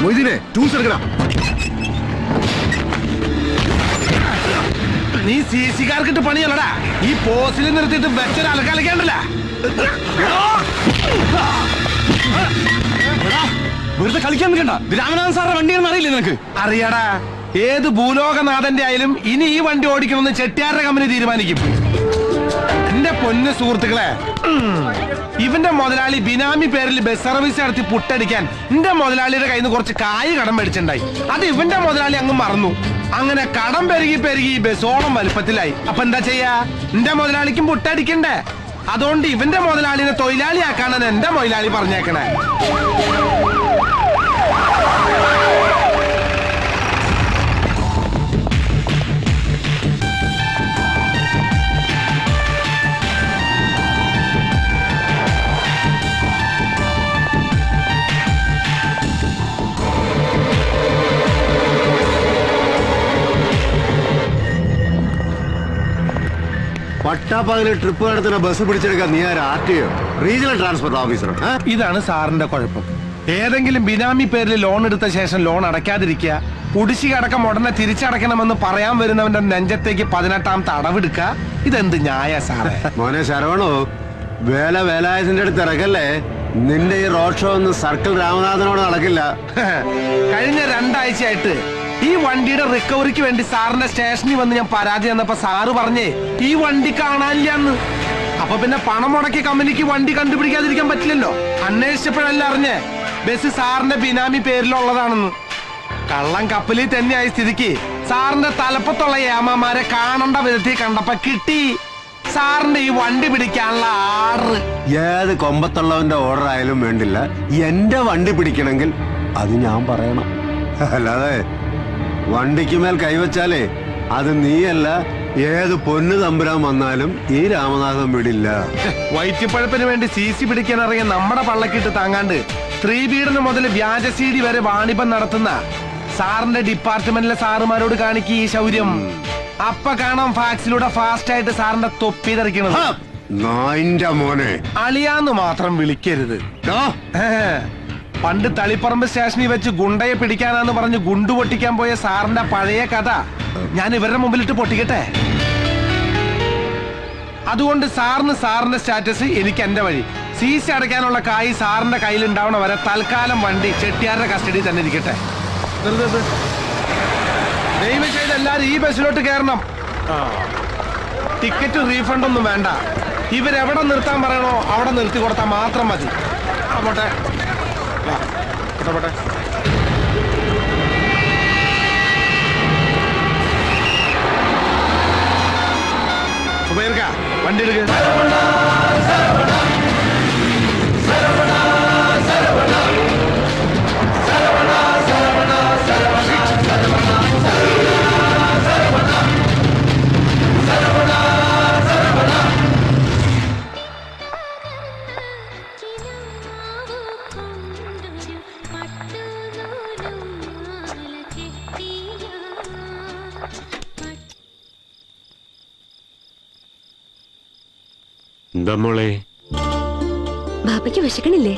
മൊയ്തീനെ tools എടുക്കടാ. നീ സിസിക്കാർക്കിട്ട് പണിയല്ലടാ. ഈ പോസ്റ്റിൽ നിർത്തിയിട്ട് വെച്ചൊരു അലക്കാലിക്കണ്ടല്ല. വെറുതെ കളിക്കാൻ നിൽക്കണ്ട. രാമനാഥൻ സാറിന്റെ വണ്ടിയാണെന്ന് അറിയില്ലേ നിനക്ക്? അറിയാടാ, ഏത് ഭൂലോകനാഥന്റെ ആയാലും ഇനി ഈ വണ്ടി ഓടിക്കണമെന്ന് ചെട്ടിയാരുടെ കമ്പനി തീരുമാനിക്കും. എന്റെ പൊന്നു സുഹൃത്തുക്കളെ, ഇവന്റെ മുതലാളി ബിനാമി പേരിൽ ബസ് സർവീസ് നടത്തി പുട്ടടിക്കാൻ എന്റെ മുതലാളിയുടെ കയ്യിൽ നിന്ന് കുറച്ച് കായ് കടം മേടിച്ചിട്ടുണ്ടായി. അത് ഇവന്റെ മുതലാളി അങ്ങ് മറന്നു. അങ്ങനെ കടം പെരുകി പെരുകി ബസ്സോളം വലുപ്പത്തിലായി. അപ്പൊ എന്താ ചെയ്യാ? എന്റെ മുതലാളിക്കും പുട്ടടിക്കണ്ടേ? അതുകൊണ്ട് ഇവന്റെ മുതലാളിനെ തൊഴിലാളിയാക്കാണെന്ന് എന്റെ മുതലാളി പറഞ്ഞേക്കണേ. പട്ടാപ്പകല് ട്രിപ്പ് നടത്തുന്ന ബസ് പിടിച്ചെടുക്കാൻ നീ ആര്? RTO, regional transport officer? ഇതാണ് സാറിന്റെ കുഴപ്പം. ഏതെങ്കിലും ബിനാമി പേരിൽ ലോൺ എടുത്ത ശേഷം ലോൺ അടയ്ക്കാതിരിക്കുക, കുടിശ്ശിക അടക്കം ഉടനെ തിരിച്ചടയ്ക്കണമെന്ന് പറയാൻ വരുന്നവന്റെ നെഞ്ചത്തേക്ക് 18ാമത്തെ അടവെടുക്കുക. ഇതെന്ത് ന്യായ സാറേ? മോനെ ശരവണോ, വേലായുധന്റെ അടുത്ത് ഇറക്കല്ലേ. നിന്റെ ഈ റോഡ് ഷോ ഒന്നും സർക്കിൾ രാമനാഥനോട് നടക്കില്ല. കഴിഞ്ഞ 2 ആഴ്ചയായിട്ട് ഈ വണ്ടിയുടെ റിക്കവറിക്ക് വേണ്ടി സാറിന്റെ സ്റ്റേഷനിൽ വന്ന് ഞാൻ പരാതി തന്നപ്പോ സാറ് പറഞ്ഞേ ഈ വണ്ടി കാണാനില്ലെന്ന്. അപ്പൊ പിന്നെ പണം മുടക്കി കമ്പനിക്ക് വണ്ടി കണ്ടുപിടിക്കാതിരിക്കാൻ പറ്റില്ലല്ലോ. അന്വേഷിച്ചപ്പോഴല്ല അറിഞ്ഞേ ബസ് സാറിന്റെ ബിനാമി പേരിലുള്ളതാണെന്ന്. കള്ളം കപ്പലിൽ തന്നെയായ സ്ഥിതിക്ക് സാറിന്റെ തലപ്പത്തുള്ള ഏമാമാരെ കാണേണ്ട വിധത്തിൽ കണ്ടപ്പോ കിട്ടി സാറിന്റെ ഈ വണ്ടി പിടിക്കാനുള്ള ആർഡർ. ഏത് കൊമ്പത്തുള്ളവന്റെ ഓർഡർ ആയാലും വേണ്ടില്ല, എന്റെ വണ്ടി പിടിക്കണമെങ്കിൽ അത് ഞാൻ പറയണം. അല്ലാതെ വണ്ടിക്ക് മേൽ കൈവച്ചാലേ അത് നീയല്ല, ഏത് പൊന്നു തമ്പുരാൻ വന്നാലും ഈ രാമനാഥൻ വിടില്ല. വയറ്റിപ്പഴപ്പിന് വേണ്ടി CC പിടിക്കാൻ ഇറങ്ങിയ നമ്മുടെ പള്ളക്കിട്ട് താങ്ങാണ്ട് സ്ത്രീപീഡനം മുതൽ വ്യാജ CD വരെ വാണിഭം നടത്തുന്ന സാറിന്റെ ഡിപ്പാർട്ട്മെന്റിലെ സാറുമാരോട് കാണിക്ക് ഈ ശൗര്യം. അപ്പ കാണാം ഫാക്സിലൂടെ ഫാസ്റ്റ് ആയിട്ട് സാറിന്റെ തൊപ്പി തെറിക്കണത്. നായിന്റെ മോനെ അളിയാന്ന് മാത്രം വിളിക്കരുത്. പണ്ട് തളിപ്പറമ്പ് സ്റ്റേഷനിൽ വെച്ച് ഗുണ്ടയെ പിടിക്കാനാന്ന് പറഞ്ഞ് ഗുണ്ടു പൊട്ടിക്കാൻ പോയ സാറിന്റെ പഴയ കഥ ഞാൻ ഇവരുടെ മുമ്പിലിട്ട് പൊട്ടിക്കട്ടെ. അതുകൊണ്ട് സാറിന്റെ സ്റ്റാറ്റസ്, എനിക്ക് എന്റെ വഴി. CC അടയ്ക്കാനുള്ള കായ് സാറിന്റെ കയ്യിൽ ഉണ്ടാവണ വരെ തൽക്കാലം വണ്ടി ചെട്ടിയാരുടെ കസ്റ്റഡിയിൽ തന്നെ ഇരിക്കട്ടെ. ദയവ് ചെയ്ത് എല്ലാരും ഈ ബസ്സിലോട്ട് കയറണം. ടിക്കറ്റ് റീഫണ്ട് ഒന്നും വേണ്ട. ഇവരെവിടെ നിർത്താൻ പറയണോ അവിടെ നിർത്തി കൊടുത്താൽ മാത്രം മതി. പോട്ടെ പോട്ടെ. വണ്ടി എടുക്ക. എന്താ മോളെ? ബാപ്പയ്ക്ക് വിശക്കണില്ലേ?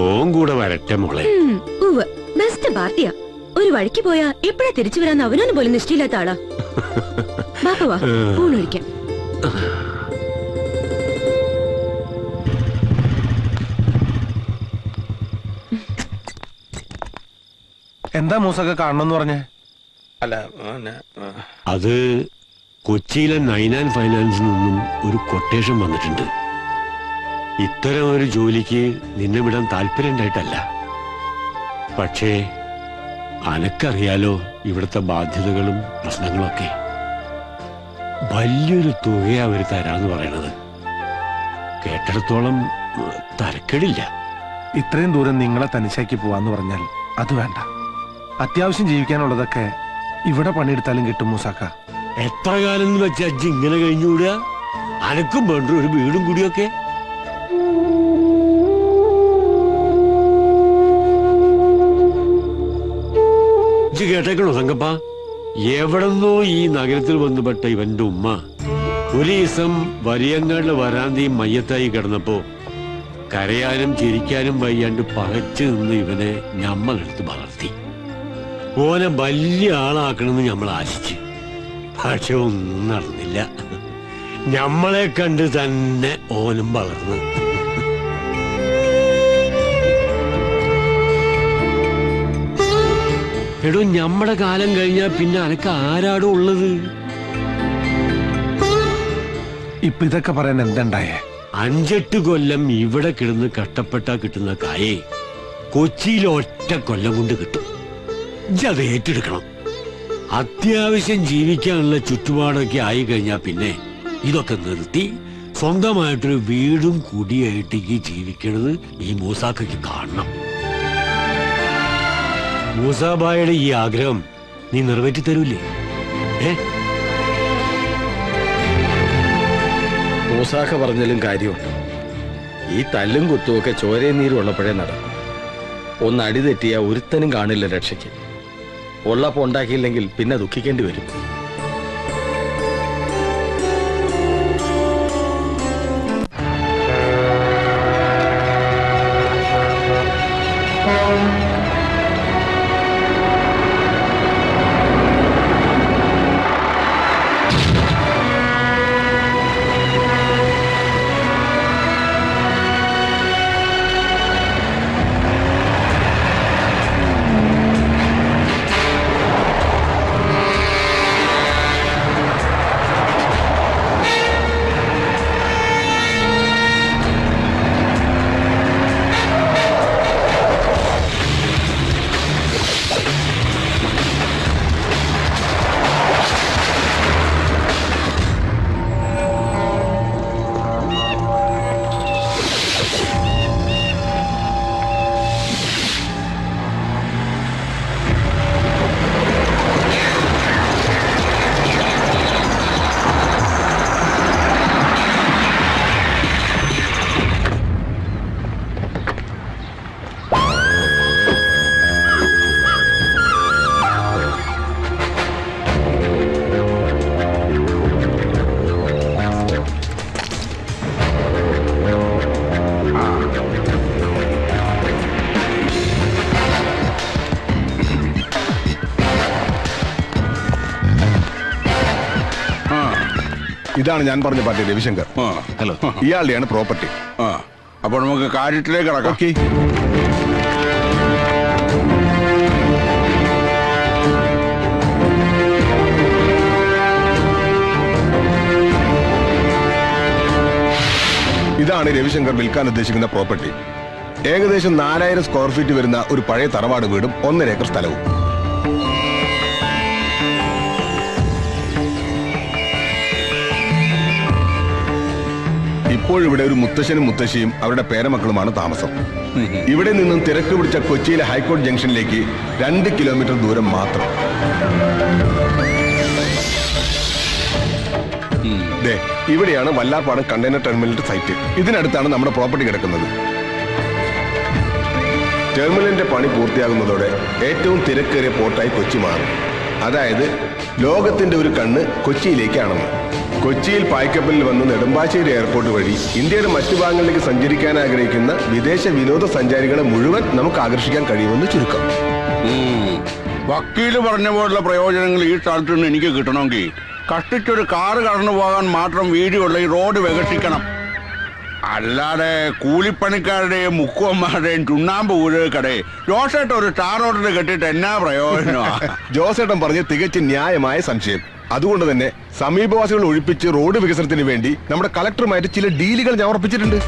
ഓൻ കൂടെ വരട്ടെ മോളെ. ബെസ്റ്റ് പാർട്ടിയാ. ഒരു വഴിക്ക് പോയാ എപ്പോഴാ തിരിച്ചു വരാന്ന് അവനൊന്നും പോലും നിശ്ചയില്ലാത്ത ആളാ. ബാപ്പ വാ, ഊണൊഴിക്കാം. എന്താ മൂസൊക്കെ കാണണമെന്ന് പറഞ്ഞേ? അല്ല, അത് കൊച്ചിയിലെ 9 ഫൈനാൻസിൽ നിന്നും ഒരു കൊട്ടേഷൻ വന്നിട്ടുണ്ട്. ഇത്തരം ഒരു ജോലിക്ക് നിന്നെ വിടാൻ താല്പര്യണ്ടായിട്ടല്ല. പക്ഷേ അനക്കറിയാലോ ഇവിടുത്തെ ബാധ്യതകളും പ്രശ്നങ്ങളൊക്കെ. വലിയൊരു തുകയാ അവര് തരാന്ന് പറയണത്. കേട്ടിടത്തോളം തരക്കേടില്ല. ഇത്രയും ദൂരം നിങ്ങളെ തനിച്ചാക്കി പോവാന്ന് പറഞ്ഞാൽ അത് വേണ്ട. അത്യാവശ്യം ജീവിക്കാനുള്ളതൊക്കെ ഇവിടെ പണിയെടുത്താലും കിട്ടും മൂസാക്ക. എത്ര കാലം എന്ന് വെച്ചാ അജ്ജ് ഇങ്ങനെ കഴിഞ്ഞുകൂടുക? അനക്കും വേണ്ട ഒരു വീടും കൂടിയൊക്കെ. കേട്ടേക്കണോ സംഗപ്പ? എവിടെന്നോ ഈ നഗരത്തിൽ വന്നുപെട്ട ഇവന്റെ ഉമ്മ ഒരു ദിവസം വലിയങ്ങളുടെ വരാന്തിയും മയ്യത്തായി കിടന്നപ്പോ കരയാനും ചിരിക്കാനും വയ്യാണ്ട് പകച്ചു നിന്ന് ഇവനെ ഞമ്മളെടുത്ത് വളർത്തി. ഓനെ വലിയ ആളാക്കണമെന്ന് നമ്മൾ ആശിച്ച്, പക്ഷെ ഒന്നും നടന്നില്ല. നമ്മളെ കണ്ട് തന്നെ ഓനും വളർന്നു. എടോ, നമ്മുടെ കാലം കഴിഞ്ഞാ പിന്നെ അനക്ക് ആരാടോ ഉള്ളത്? ഇപ്പൊ ഇതൊക്കെ പറയാൻ എന്തുണ്ടായേ? 5-8 കൊല്ലം ഇവിടെ കിടന്ന് കഷ്ടപ്പെട്ടാ കിട്ടുന്ന കായേ കൊച്ചിയിൽ ഒറ്റ കൊല്ലം കൊണ്ട് കിട്ടും. അത് ഏറ്റെടുക്കണം. അത്യാവശ്യം ജീവിക്കാനുള്ള ചുറ്റുപാടൊക്കെ ആയി കഴിഞ്ഞാ പിന്നെ ഇതൊക്കെ നിർത്തി സ്വന്തമായിട്ടൊരു വീടും കുടിയായിട്ട് ഈ ജീവിക്കണത് ഈ മൂസാക്കയ്ക്ക് കാണണം. മൂസാബായുടെ ഈ ആഗ്രഹം നീ നിറവേറ്റി തരൂലേ? മൂസാക്ക പറഞ്ഞാലും കാര്യമുണ്ട്. ഈ തല്ലും കുത്തുമൊക്കെ ചോരയും നീരും ഉള്ളപ്പോഴേ നടക്കും. ഒന്ന് അടി തെറ്റിയാ ഒരുത്തനും കാണില്ല രക്ഷയ്ക്ക്. ഉള്ളപ്പോ ഉണ്ടാക്കിയില്ലെങ്കിൽ പിന്നെ ദുഃഖിക്കേണ്ടി വരും. ഇതാണ് ഞാൻ പറഞ്ഞ പാർട്ടി രവിശങ്കർ. ഹലോ. ഇയാളുടെയാണ് പ്രോപ്പർട്ടി. അപ്പൊ നമുക്ക് കാര്യത്തിലേക്ക് കിടക്കാം. ഓക്കെ. ഇതാണ് രവിശങ്കർ വിൽക്കാൻ ഉദ്ദേശിക്കുന്ന പ്രോപ്പർട്ടി. ഏകദേശം 4000 സ്ക്വയർ ഫീറ്റ് വരുന്ന ഒരു പഴയ തറവാട് വീടും 1.5 ഏക്കർ സ്ഥലവും. ഇപ്പോഴിവിടെ ഒരു മുത്തശ്ശനും മുത്തശ്ശിയും അവരുടെ പേരമക്കളുമാണ് താമസം. ഇവിടെ നിന്നും തിരക്ക് പിടിച്ച കൊച്ചിയിലെ ഹൈക്കോടതി ജംഗ്ഷനിലേക്ക് 2 കിലോമീറ്റർ ദൂരം മാത്രം. ഇവിടെയാണ് വല്ലാർപാടം കണ്ടെയ്നർ ടെർമിനലിന്റെ സൈറ്റ്. ഇതിനടുത്താണ് നമ്മുടെ പ്രോപ്പർട്ടി കിടക്കുന്നത്. ടെർമിനലിന്റെ പണി പൂർത്തിയാകുന്നതോടെ ഏറ്റവും തിരക്കേറിയ പോർട്ടായി കൊച്ചി മാറും. അതായത് ലോകത്തിന്റെ ഒരു കണ്ണ് കൊച്ചിയിലേക്കാണെന്ന്. കൊച്ചിയിൽ പായ്ക്കപ്പലിൽ വന്ന് നെടുമ്പാശ്ശേരി എയർപോർട്ട് വഴി ഇന്ത്യയുടെ മറ്റു ഭാഗങ്ങളിലേക്ക് സഞ്ചരിക്കാൻ ആഗ്രഹിക്കുന്ന വിദേശ വിനോദസഞ്ചാരികളെ മുഴുവൻ നമുക്ക് ആകർഷിക്കാൻ കഴിയുമെന്ന് ചുരുക്കം. വക്കീല് പറഞ്ഞ പോലുള്ള പ്രയോജനങ്ങൾ ഈ സ്ഥലത്ത് നിന്ന് എനിക്ക് കിട്ടണമെങ്കിൽ കഷ്ടിച്ചൊരു കാറ് കടന്നു പോകാൻ മാത്രം വീതിയുള്ള ഈ റോഡ് വികസിക്കണം. അല്ലാതെ കൂലിപ്പണിക്കാരുടെയും മുക്കുവന്മാരുടെയും ചുണ്ണാമ്പ് ഊഴക്കടേ ജോസേട്ടൻ ഒരു സ്റ്റാർ ഹോട്ടൽ കെട്ടിയിട്ട് എന്നാ പ്രയോജനമാണ്? ജോസേട്ടൻ പറഞ്ഞ് തികച്ചും ന്യായമായ സംശയം. അതുകൊണ്ട് തന്നെ സമീപവാസികൾ ഒഴിപ്പിച്ച് റോഡ് വികസനത്തിന് വേണ്ടി നമ്മുടെ കളക്ടറുമായിട്ട് ചില ഡീലുകൾ ഞാൻ ഉറപ്പിച്ചിട്ടുണ്ട്.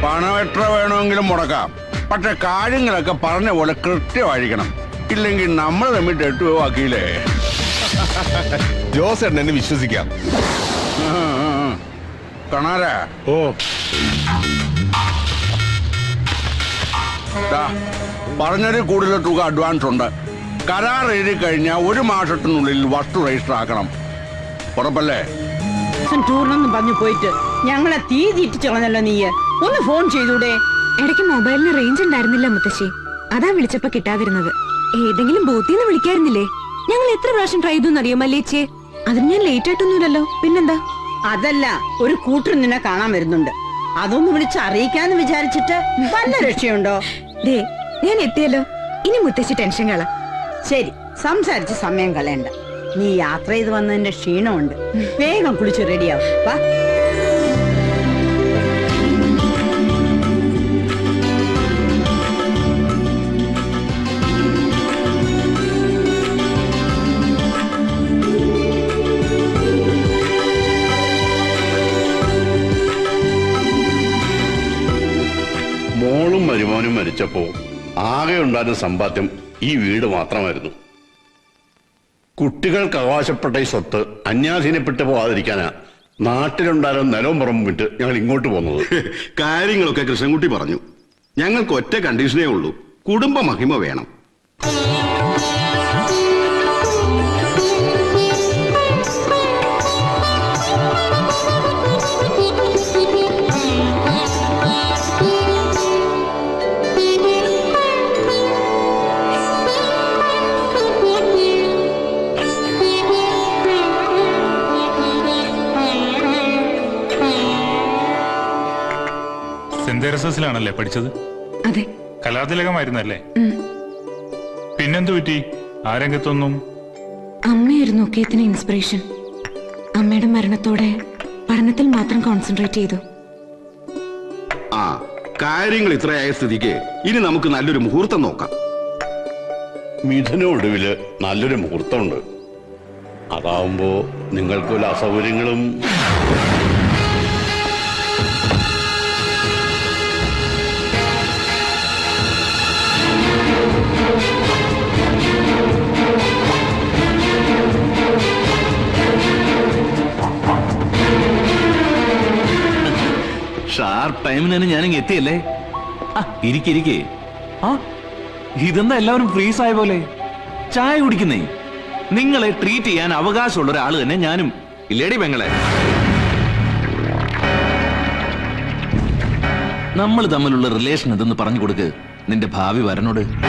പണം എത്ര വേണമെങ്കിലും മുടക്കാം, പക്ഷെ കാര്യങ്ങളൊക്കെ പറഞ്ഞ പോലെ കൃത്യമായിരിക്കണം. ഇല്ലെങ്കിൽ നമ്മൾ തമ്മിൽ തെറ്റുവാക്കിയില്ലേ? ജോസേട്ടൻ എന്നെ വിശ്വസിക്കാം. കാണാരാ? ഓ, പറഞ്ഞതിൽ കൂടുതൽ തുക അഡ്വാൻസ് ഉണ്ട്. കരാർ എഴുതി കഴിഞ്ഞാൽ 1 മാസത്തിനുള്ളിൽ വസ്തു രജിസ്റ്റർ ആക്കണം. ഉറപ്പല്ലേ? ടൂറിനൊന്നും പറഞ്ഞു പോയിട്ട് ഞങ്ങളെ തീ തീറ്റിച്ചു കളഞ്ഞല്ലോ. നീ ഒന്ന് ഫോൺ ചെയ്തൂടെ? ഇടയ്ക്ക് മൊബൈലിന് റേഞ്ച് ഉണ്ടായിരുന്നില്ല മുത്തശ്ശി, അതാ വിളിച്ചപ്പോ കിട്ടാതിരുന്നത്. ഏതെങ്കിലും ബൂത്തിന്ന് വിളിക്കായിരുന്നില്ലേ? ഞങ്ങൾ എത്ര പ്രാവശ്യം ട്രൈ ചെയ്തു അറിയോ മല്ലേച്ചേ? അതിന് ഞാൻ ലേറ്റ് ആയിട്ടൊന്നുമില്ലല്ലോ. പിന്നെന്താ? അതല്ല, ഒരു കൂട്ടർ നിന്നെ കാണാൻ വരുന്നുണ്ട്. അതൊന്ന് വിളിച്ച് അറിയിക്കാന്ന് വിചാരിച്ചിട്ട് വല്ല രക്ഷയുണ്ടോ? ദേ, ഞാൻ എത്തിയല്ലോ. ഇനി മുത്തശ്ശി ടെൻഷൻ കള. ശരി, സംസാരിച്ച് സമയം കളയണ്ട. നീ യാത്ര ചെയ്ത് വന്നതിന്റെ ക്ഷീണമുണ്ട്. വേഗം കുളിച്ച് റെഡിയാവും. വാ. മോളും മരുമോനും മരിച്ചപ്പോ ആകെ ഉണ്ടായിരുന്ന സമ്പാദ്യം ഈ വീട് മാത്രമായിരുന്നു. കുട്ടികൾക്ക് അവകാശപ്പെട്ട ഈ സ്വത്ത് അന്യാധീനപ്പെട്ടു പോകാതിരിക്കാനാ നാട്ടിലുണ്ടായിരുന്ന നിലവും പുറമ്പും വിട്ട് ഞങ്ങൾ ഇങ്ങോട്ട് പോകുന്നത്. കാര്യങ്ങളൊക്കെ കൃഷ്ണൻകുട്ടി പറഞ്ഞു. ഞങ്ങൾക്ക് ഒറ്റ കണ്ടീഷനേ ഉള്ളൂ, കുടുംബ മഹിമ വേണം. സെന്റ് തെരേസസിലാണല്ലേ പഠിച്ചത്? അതെ. കലാതിലകമായിരുന്നല്ലേ? പിന്നെന്തു പറ്റി? ആ രംഗത്തൊന്നും? അമ്മയായിരുന്നു ഒക്കേത്തിന് ഇൻസ്പിറേഷൻ. അമ്മയുടെ മരണത്തോടെ പഠനത്തിൽ മാത്രം കോൺസെൻട്രേറ്റ് ചെയ്തു. ആ കാര്യങ്ങൾ ഇത്രയായ സ്ഥിതിക്ക് ഇനി നമുക്ക് നല്ലൊരു മുഹൂർത്തം നോക്കാം. മിഥുന ഒടുവില് നല്ലൊരു മുഹൂർത്തമുണ്ട്. അതാവുമ്പോ നിങ്ങൾക്ക് വല്ല അസൗകര്യങ്ങളും. ഷാർപ്പ് ടൈമിന് തന്നെ ഞാനിങ്ങ് എത്തിയല്ലേ? ആ ഇരിക്കെ. ആ ഇതെന്താ എല്ലാവരും ഫ്രീസ് ആയ പോലെ? ചായ കുടിക്കുന്നേ. നിങ്ങളെ ട്രീറ്റ് ചെയ്യാൻ അവകാശമുള്ള ഒരാള് തന്നെ ഞാനും. ഇല്ലേടി പെങ്ങളെ? നമ്മൾ തമ്മിലുള്ള റിലേഷൻ എന്തെന്ന് പറഞ്ഞു കൊടുക്ക് നിന്റെ ഭാവി വരനോട്.